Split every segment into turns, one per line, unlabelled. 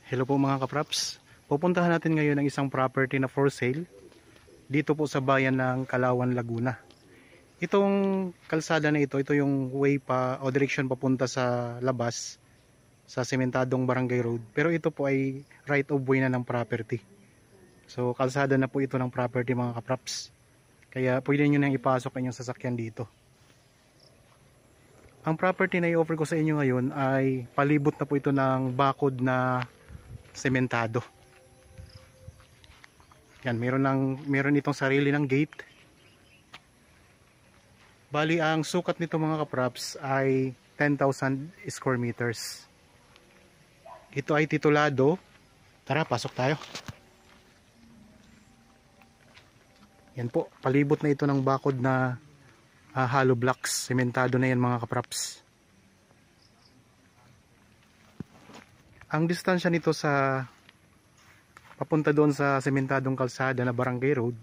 Hello po mga kapraps. Pupuntahan natin ngayon ang isang property na for sale dito po sa bayan ng Calauan, Laguna. Itong kalsada na ito yung way pa o direction papunta sa labas sa sementadong barangay road. Pero ito po ay right of way na ng property. So kalsada na po ito ng property mga kapraps. Kaya pwede nyo nang ipasok ang inyong sasakyan dito. Ang property na i-offer ko sa inyo ngayon ay palibot na po ito ng bakod na sementado. Yan, meron itong sarili ng gate. Bali ang sukat nito mga kapraps ay 10,000 square meters. Ito ay titulado. Tara, pasok tayo. Yan po, palibot na ito ng bakod na hollow blocks. Sementado na yan mga kapraps. Ang distansya nito sa papunta doon sa sementadong kalsada na barangay road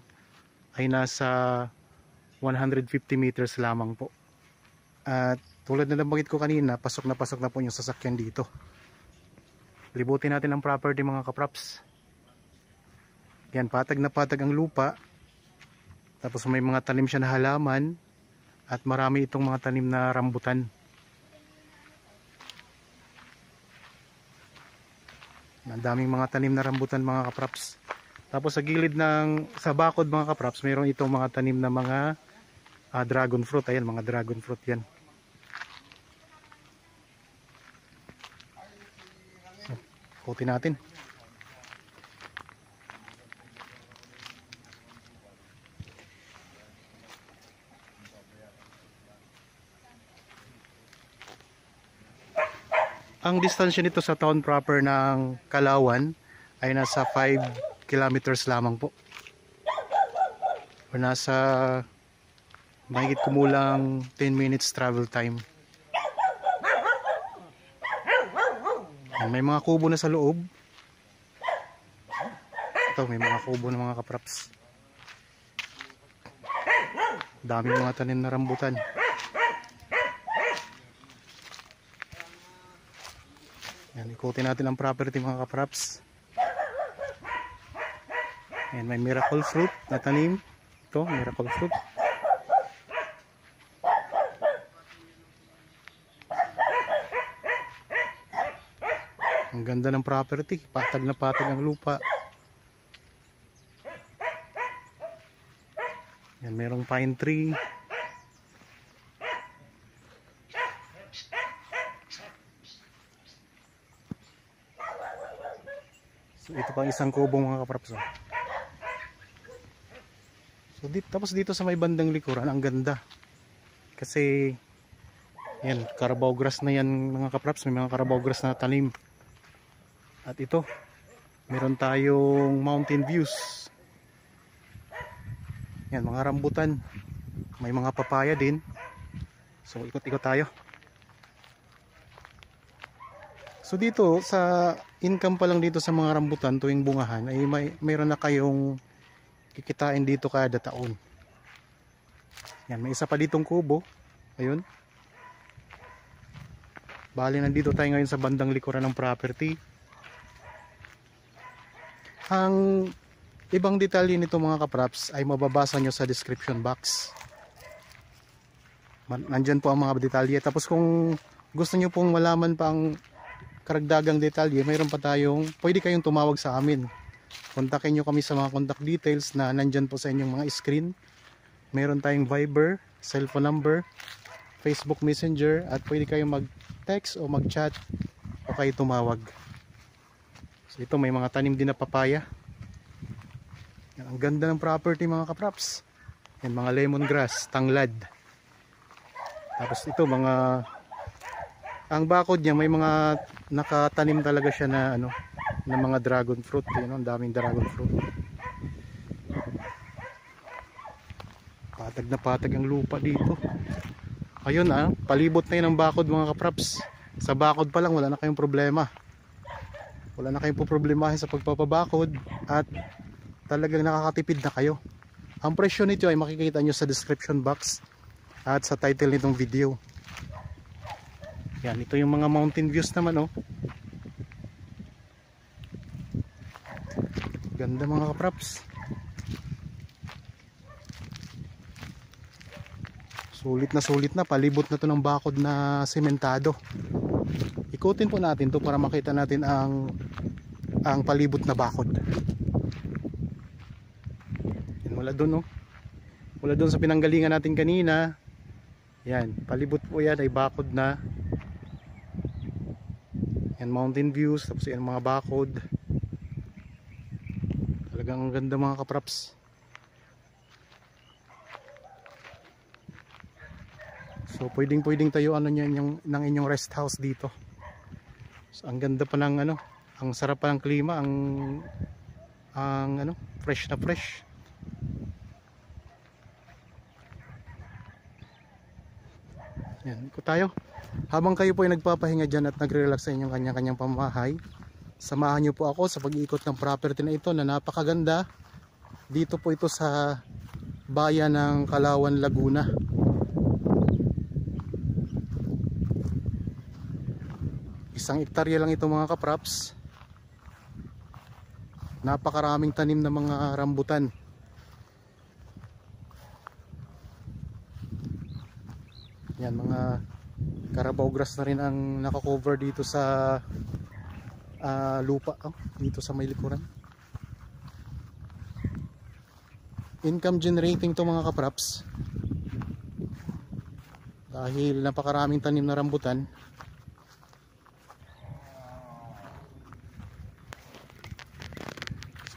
ay nasa 150 meters lamang po. At tulad na nabanggit ko kanina, pasok na po yung sasakyan dito. Libutin natin ang property mga kapraps. Yan, patag na patag ang lupa. Tapos may mga tanim siya na halaman at marami itong mga tanim na rambutan. Ang daming mga tanim na rambutan mga kapraps. Tapos sa gilid sa bakod mga kapraps, mayroon itong mga tanim na mga dragon fruit. Ayan, mga dragon fruit yan. So, ikutin natin. Ang distansya nito sa town proper ng Calauan ay nasa 5 kilometers lamang po. O nasa mahigit kumulang 10 minutes travel time. May mga kubo na sa loob. Ito, may mga kubo na mga kapraps. Daming mga tanim na rambutan. Yan, ikutin natin ang property mga kapraps. Yan, may miracle fruit na tanim. Ito, miracle fruit. Ang ganda ng property. Patag na patag ang lupa. Yan, merong pine tree. So, ito pang isang kubong mga kapraps. So, tapos dito sa may bandang likuran, ang ganda. Kasi, yan, Carabao grass na yan mga kapraps. May mga Carabao grass na tanim. At ito, meron tayong mountain views. Yan, mga rambutan. May mga papaya din. So, ikot-ikot tayo. So dito sa income pa lang dito sa mga rambutan tuwing bungahan ay mayroon na kayong kikitain dito kada taon. Yan, may isa pa ditong kubo. Ayun. Bali nandito tayo ngayon sa bandang likuran ng property. Ang ibang detalye nito mga kapraps ay mababasa nyo sa description box. Nandyan po ang mga detalye. Tapos kung gusto nyo pong malaman pa ang karagdagang detalye, mayroon pa pwede kayong tumawag sa amin. Kontakin nyo kami sa mga contact details na nandyan po sa inyong mga screen. Mayroon tayong Viber, cellphone number, Facebook Messenger, at pwede kayong mag-text o mag-chat o kayo tumawag. So ito, may mga tanim din na papaya. Yan, ang ganda ng property mga kapraps. Yan, mga lemongrass, tanglad. Tapos ito, ang bakod niya may mga nakatanim talaga siya na na mga dragon fruit, ang daming dragon fruit. Patag na patag ang lupa dito. Ayun palibot na yun ang bakod mga kapraps. Sa bakod pa lang wala na kayong problema. Wala na kayong problemahin sa pagpapabakod at talagang nakakatipid na kayo. Ang presyo nito ay makikita nyo sa description box at sa title nitong video. Yan, ito yung mga mountain views naman Ganda mga kapraps. Sulit na, palibot na to ng bakod na sementado. Ikutin po natin to para makita natin ang palibot na bakod. Yan, mula doon, no? Mula doon sa pinanggalingan natin kanina. Yan, palibot po yan ay bakod na. Yan, mountain views, tapos yan mga bakod. Talagang ang ganda mga kapraps. So pwedeng tayo ng inyong rest house dito. So, ang ganda pa ng ang sarap pa ng klima, ang fresh na fresh. Yan, ikot tayo. Habang kayo po ay nagpapahinga dyan at nagre-relax sa inyong kanya-kanyang pamamahay, samahan nyo po ako sa pag-iikot ng property na ito na napakaganda. Dito po ito sa bayan ng Kalawan, Laguna. Isang hektarya lang ito mga kapraps. Napakaraming tanim na mga rambutan. Yan, mga Carabao grass na rin ang nakakover dito sa lupa, dito sa may likuran. Income generating to mga kapraps. Dahil napakaraming tanim na rambutan.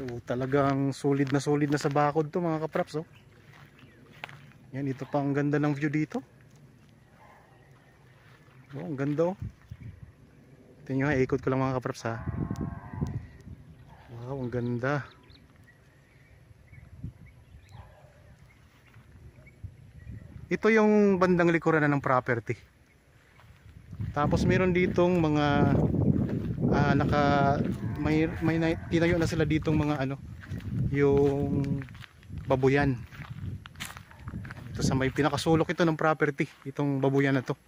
So talagang solid na sa bakod to mga kapraps, oh. Yan, ito pa ang ganda ng view dito. Oh, ang ganda, oh. Ito nyo, ikot ko lang mga kapraps, ha. Wow, ang ganda. Ito yung bandang likuran na ng property. Tapos meron ditong mga may tinayo na sila ditong mga yung babuyan. Ito sa may pinakasulok ito ng property, itong babuyan na to.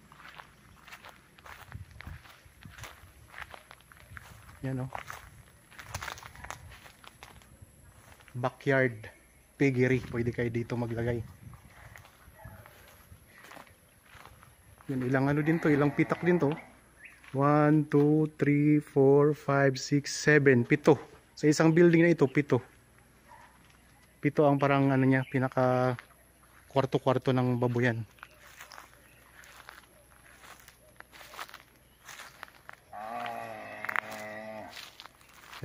Yan, oh. Backyard piggery, pwede kayo dito maglagay. Yan, ilang din to, ilang pitak din to. 1, 2, 3, 4, 5, 6, 7, 7. Sa isang building na ito, 7. 7 ang parang niya, pinaka kwarto-kwarto ng babuyan.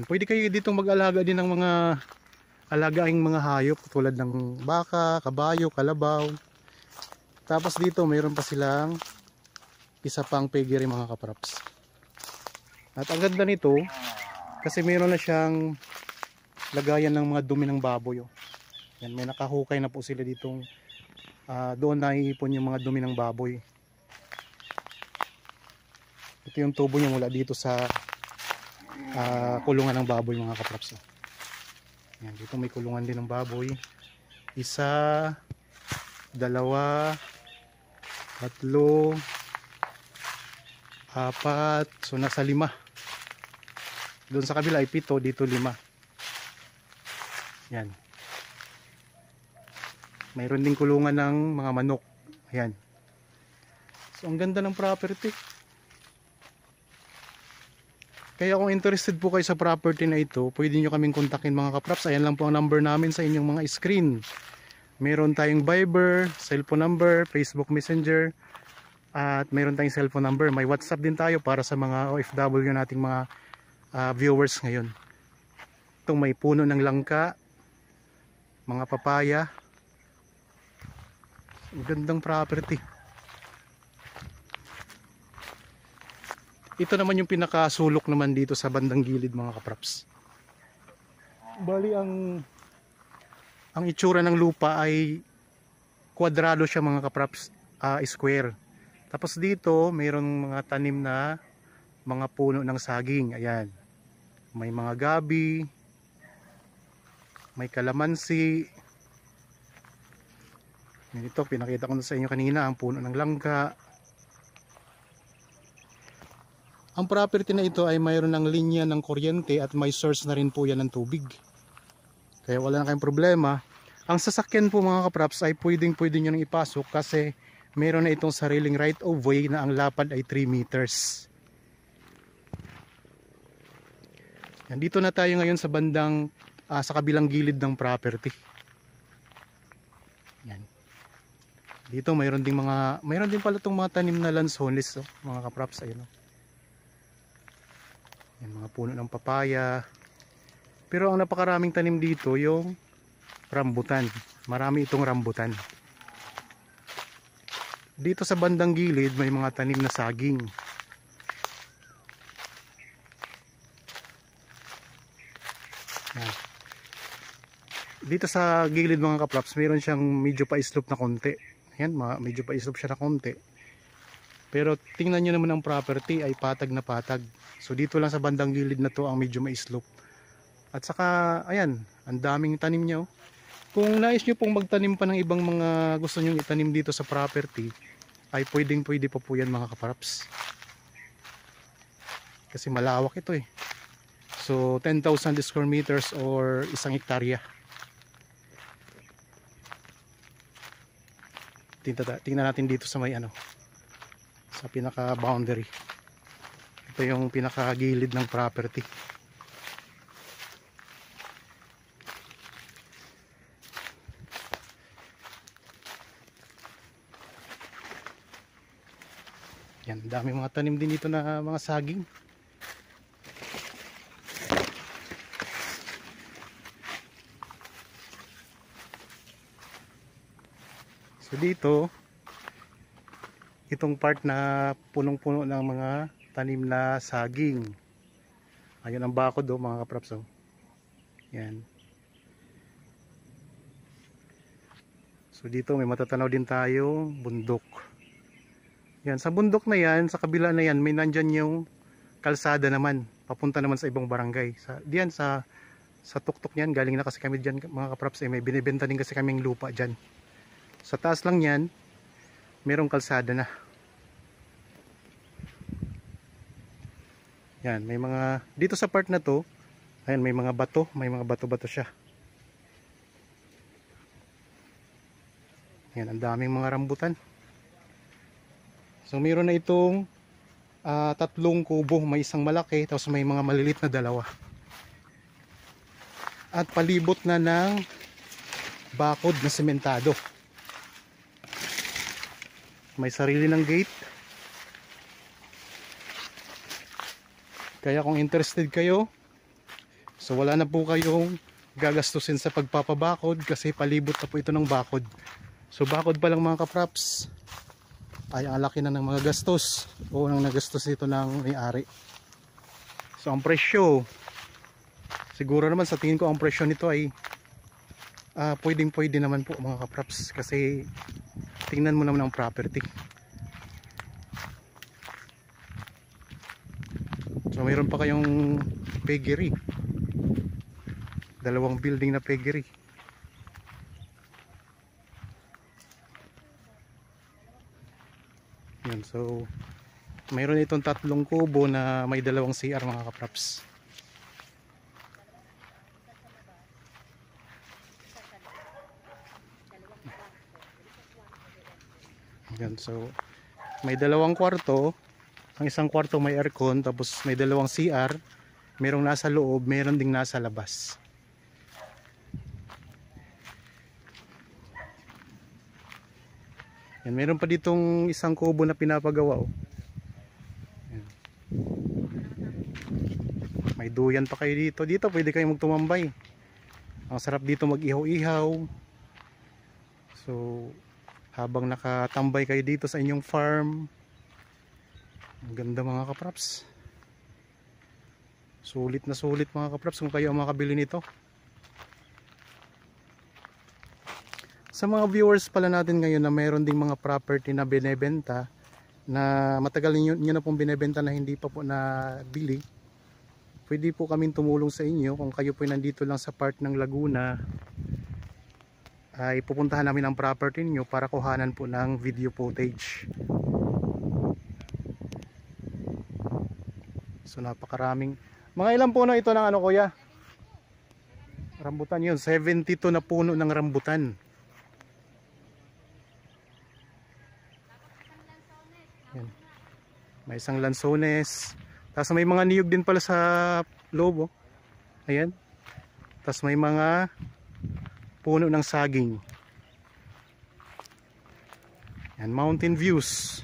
And pwede kayo dito mag-alaga din ng mga alagaing mga hayop tulad ng baka, kabayo, kalabaw. Tapos dito mayroon pa silang isa pang piggery mga kapraps. At ang ganda nito kasi mayroon na siyang lagayan ng mga dumi ng baboy, oh. Yan, may nakahukay na po sila ditong doon naiipon yung mga dumi ng baboy. Ito yung tubo niya mula dito sa kulungan ng baboy mga kapraps, oh. Yan, dito may kulungan din ng baboy. Isa, dalawa, tatlo, apat, so nasa 5. Doon sa kabila ay 7, dito 5. Yan. Mayroon din kulungan ng mga manok. Ayan. So ang ganda ng property. Kaya kung interested po kayo sa property na ito, pwede nyo kaming kontakin mga kapraps. Ayan lang po ang number namin sa inyong mga screen. Meron tayong Viber, cellphone number, Facebook Messenger, at mayroon tayong cellphone number. May WhatsApp din tayo para sa mga OFW nating mga viewers ngayon. Itong may puno ng langka, mga papaya. Ang gandang property. Ito naman yung pinakasulok naman dito sa bandang gilid mga kapraps. Bali ang itsura ng lupa ay kwadrado siya mga kapraps, square. Tapos dito mayroong mga tanim na mga puno ng saging. Ayan. May mga gabi, may kalamansi. Ito pinakita ko na sa inyo kanina ang puno ng langka. Ang property na ito ay mayroon ng linya ng kuryente at may source na rin po yan ng tubig. Kaya wala na kayong problema. Ang sasakyan po mga kapraps ay pwede nyo nang ipasok kasi meron na itong sariling right of way na ang lapad ay 3 meters. Yan, dito na tayo ngayon sa bandang sa kabilang gilid ng property. Yan. Dito mayroon din pala itong mga tanim na lansones, oh, mga kapraps, ayun. Oh. Yan, mga puno ng papaya. Pero ang napakaraming tanim dito yung rambutan. Marami itong rambutan. Dito sa bandang gilid may mga tanim na saging. Yan. Dito sa gilid mga kapraps, mayroon siyang medyo pa-slope na konti. Yan, medyo pa-slope siya na konti. Pero tingnan nyo naman ang property ay patag na patag. So dito lang sa bandang gilid na to ang medyo ma-slope. At saka, ayan, ang daming tanim niya. Oh. Kung nais nyo pong magtanim pa ng ibang mga gusto nyo itanim dito sa property, ay pwede pa po yan mga kapraps. Kasi malawak ito eh. So 10,000 square meters or 1 hektarya. Tingnan natin dito sa may sa pinaka boundary. Ito yung pinaka gilid ng property. Yan, dami mga tanim din dito na mga saging. So dito, itong part na punong-puno ng mga tanim na saging. Ayun ang bakod do mga kapraps. Oh. Yan. So dito may matatanaw din tayo bundok. Yan, sa bundok na yan, sa kabila na yan, may nandyan yung kalsada naman. Papunta naman sa ibang barangay. Diyan sa tuktok niyan, galing na kasi kami diyan mga kapraps. May binibenta din kasi kaming lupa diyan. Sa taas lang yan, merong kalsada na. Yan, may mga, dito sa part na to, ayan, may mga bato-bato siya. Yan, ang daming mga rambutan. So, meron na itong 3 kubo, may isang malaki, tapos may mga malilit na 2. At palibot na ng bakod na sementado. May sarili ng gate. Kaya kung interested kayo, so wala na po kayong gagastusin sa pagpapabakod kasi palibot na po ito ng bakod. So bakod pa lang mga kapraps ay ang laki na ng mga gastos o nang nagastos ito ng may-ari. So ang presyo, siguro naman sa tingin ko ang presyo nito ay pwede naman po mga kapraps kasi tingnan mo naman ang property. So mayroon pa kayong piggery. 2 building na piggery. Yan, so mayroon itong 3 kubo na may 2 CR mga kapraps. Yan, so may 2 kwarto. Ang isang kwarto may aircon, tapos may 2 CR, merong nasa loob, meron ding nasa labas. Yan, meron pa ditong isang kubo na pinapagawa. Oh. Yan. May duyan pa kayo dito. Dito pwede kayong magtumambay. Ang sarap dito mag-ihaw-ihaw. So habang nakatambay kayo dito sa inyong farm, ang ganda mga kapraps. Sulit na sulit mga kapraps kung kayo ang makabili nito. Sa mga viewers pala natin ngayon na mayroon ding mga property na binebenta na matagal nyo na pong binebenta na hindi pa po nabili, pwede po kaming tumulong sa inyo. Kung kayo po nandito lang sa part ng Laguna, ay pupuntahan namin ang property niyo para kuhanan po ng video footage. So napakaraming. Mga ilan puno ito ng ano kuya? Rambutan yun, 72 na puno ng rambutan. Yan. May isang lansones. Tapos may mga niyog din pala sa loob, oh. Ayan. Tapos may mga puno ng saging. Yan, mountain views.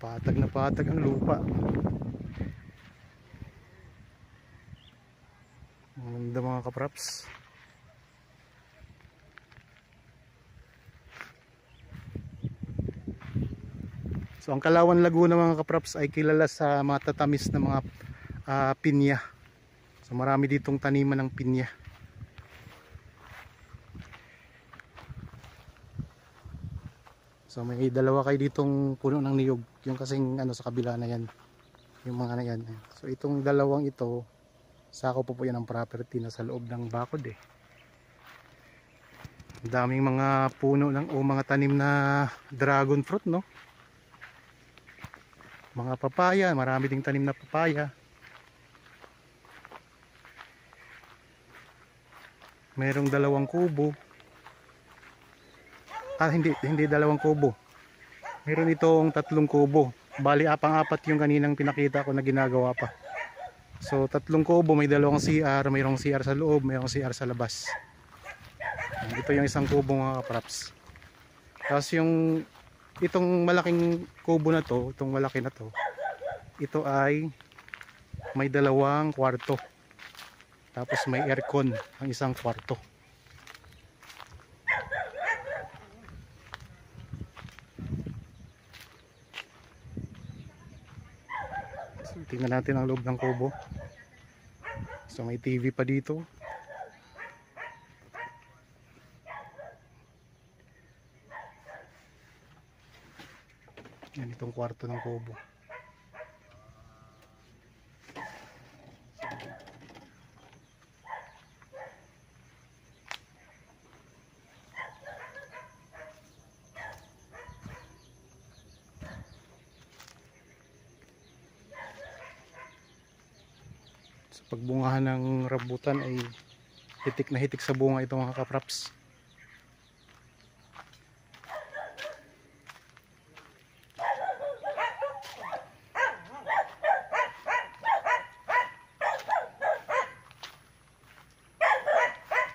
Patag na patag ang lupa. Ang ganda mga kapraps. So ang Kalawan Laguna mga kapraps ay kilala sa matatamis na mga pinya. So marami ditong taniman ng pinya. So may dalawa kayo ditong puno ng niyog, yung kasing ano sa kabila na yan, yung mga na yan. So itong dalawang ito, sako po yan ng property na sa loob ng bakod eh. Ang daming mga puno ng o mga tanim na dragon fruit, no? Mga papaya, marami ding tanim na papaya. Mayroong dalawang kubo. Hindi dalawang kubo. Meron itong tatlong kubo. Bali apang-apat yung kaninang pinakita ko na ginagawa pa. So tatlong kubo, may dalawang CR, mayroong CR sa loob, mayroong CR sa labas. Ito yung isang kubo mga kapraps. Tapos yung itong malaking kubo na to, itong malaki na to, ito ay may dalawang kwarto. Tapos may aircon ang isang kwarto. So, tingnan natin ang loob ng kubo. So may TV pa dito. Yan itong kwarto ng kubo. Sa pagbungahan ng rambutan ay hitik na hitik sa bunga itong mga kapraps.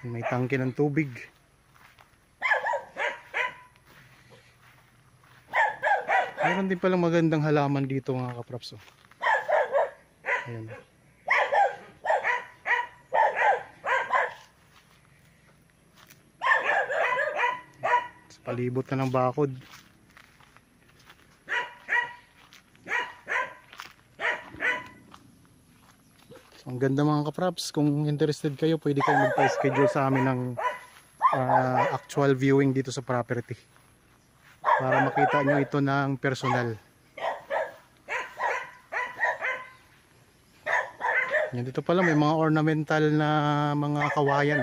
May tangke ng tubig. Mayroon din palang magandang halaman dito mga kapraps. Ayan. Sa palibot na ng bakod. So, ang ganda mga kapraps, kung interested kayo pwede kayo magpa-schedule sa amin ng actual viewing dito sa property para makita nyo ito ng personal. Yan, dito pala may mga ornamental na mga kawayan.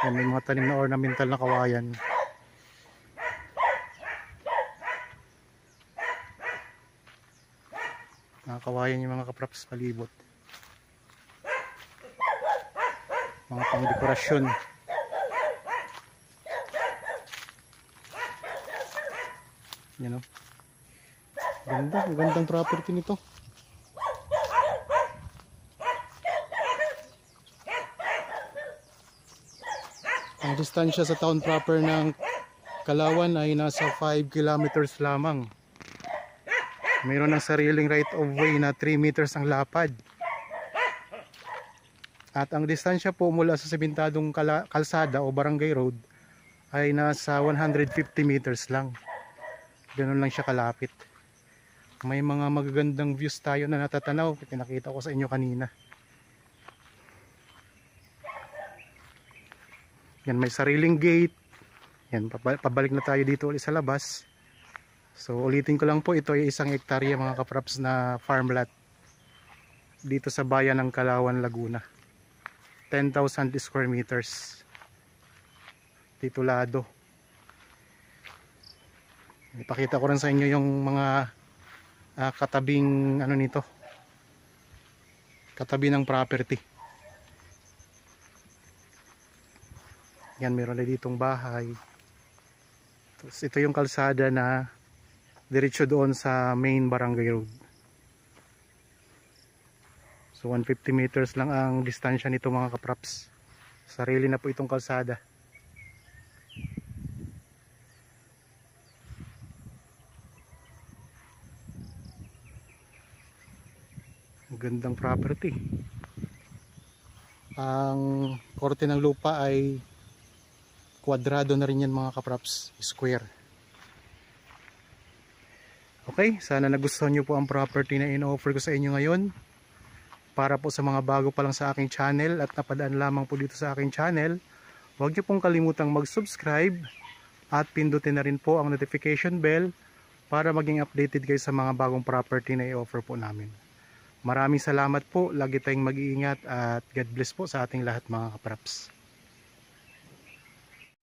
Yan, may mga tanim na ornamental na kawayan. Mga kawayan yung mga kapraps palibot. Mga pang dekorasyon. Yan o. Ganda, gandang property nito. Ang distansya sa town proper ng Kalawan ay nasa 5 kilometers lamang. Mayroon ng sariling right of way na 3 meters ang lapad. At ang distansya po mula sa sementadong kalsada o barangay road ay nasa 150 meters lang. Ganun lang siya kalapit. May mga magagandang views tayo na natatanaw. Pinakita ko sa inyo kanina. Yan, may sariling gate. Yan, pabalik na tayo dito ulit sa labas. So ulitin ko lang po, ito ay 1 hektarya mga kapraps na farmland dito sa bayan ng Kalawan, Laguna. 10,000 square meters titulado. Ipakita ko rin sa inyo yung mga katabing ano nito, katabi ng property. Yan, meron na ditong bahay. Tapos ito yung kalsada na diretso doon sa main barangay road. So 150 meters lang ang distansya nito mga kapraps. Sarili na po itong kalsada. Gandang property. Ang korte ng lupa ay kwadrado na rin yan mga kapraps, square. Okay, sana nagustuhan nyo po ang property na in-offer ko sa inyo ngayon. Para po sa mga bago pa lang sa aking channel at napadaan lamang po dito sa aking channel, huwag nyo pong kalimutang mag-subscribe at pindutin na rin po ang notification bell para maging updated kayo sa mga bagong property na i-offer po namin. Maraming salamat po, lagi tayong mag-iingat at God bless po sa ating lahat mga kapraps.